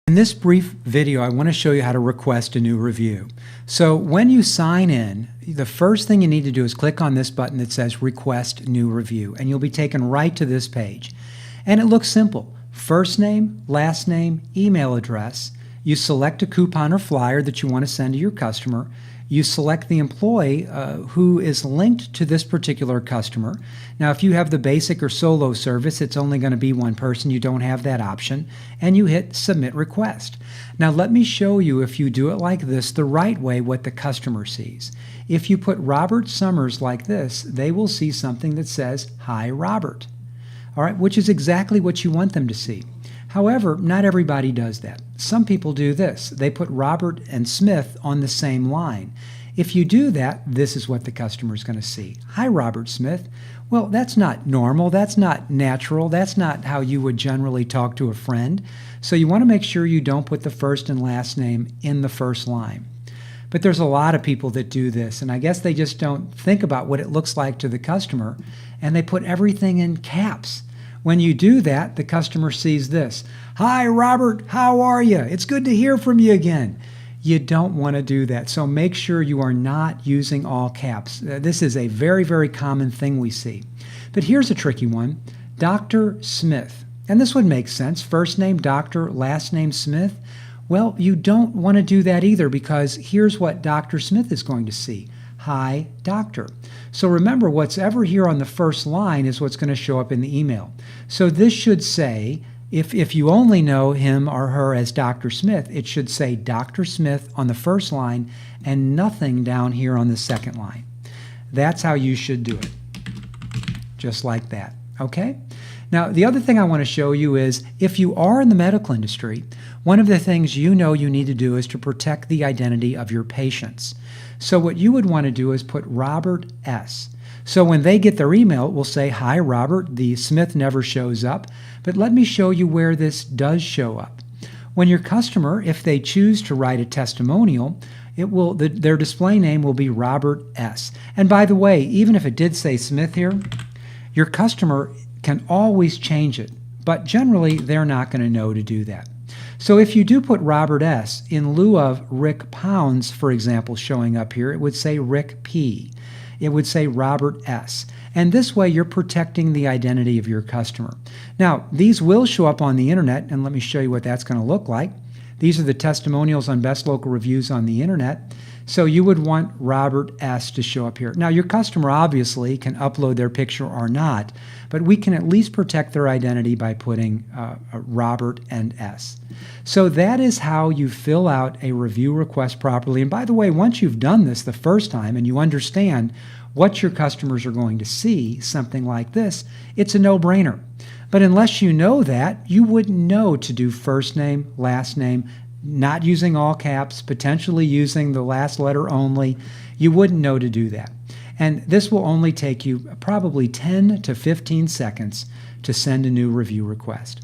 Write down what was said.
In this brief video, I want to show you how to request a new review. So when you sign in, the first thing you need to do is click on this button that says Request New Review, and you'll be taken right to this page. And it looks simple. First name, last name, email address. You select a coupon or flyer that you want to send to your customer. You select the employee who is linked to this particular customer. Now, if you have the basic or solo service, it's only going to be one person. You don't have that option. And you hit Submit Request. Now, let me show you, if you do it like this, the right way, what the customer sees. If you put Robert Summers like this, they will see something that says, Hi, Robert. All right, which is exactly what you want them to see. However, not everybody does that. Some people do this. They put Robert and Smith on the same line. If you do that, this is what the customer is going to see. Hi, Robert Smith. Well, that's not normal. That's not natural. That's not how you would generally talk to a friend. So you want to make sure you don't put the first and last name in the first line. But there's a lot of people that do this, and I guess they just don't think about what it looks like to the customer, and they put everything in caps. When you do that, the customer sees this. Hi, Robert, how are you? It's good to hear from you again. You don't want to do that, so make sure you are not using all caps. This is a very, very common thing we see. But here's a tricky one. Dr. Smith. And this would make sense. First name, Dr., last name, Smith. Well, you don't want to do that either, because here's what Dr. Smith is going to see. Hi, doctor. So remember, what's ever here on the first line is what's going to show up in the email. So this should say, if you only know him or her as Dr. Smith, it should say Dr. Smith on the first line and nothing down here on the second line. That's how you should do it. Just like that. Okay? Now, the other thing I want to show you is, if you are in the medical industry, one of the things you know you need to do is to protect the identity of your patients. So what you would want to do is put Robert S. So when they get their email, it will say, Hi, Robert. The Smith never shows up. But let me show you where this does show up. When your customer, if they choose to write a testimonial, their display name will be Robert S. And by the way, even if it did say Smith here, your customer can always change it. But generally, they're not going to know to do that. So if you do put Robert S. in lieu of Rick Pounds, for example, showing up here, it would say Rick P. It would say Robert S. And this way you're protecting the identity of your customer. Now, these will show up on the internet, and let me show you what that's going to look like. These are the testimonials on Best Local Reviews on the internet. So you would want Robert S. to show up here. Now, your customer obviously can upload their picture or not, but we can at least protect their identity by putting Robert and S. So that is how you fill out a review request properly. And by the way, once you've done this the first time and you understand what your customers are going to see, something like this, it's a no-brainer. But unless you know that, you wouldn't know to do first name, last name, not using all caps, potentially using the last letter only. You wouldn't know to do that. And this will only take you probably 10 to 15 seconds to send a new review request.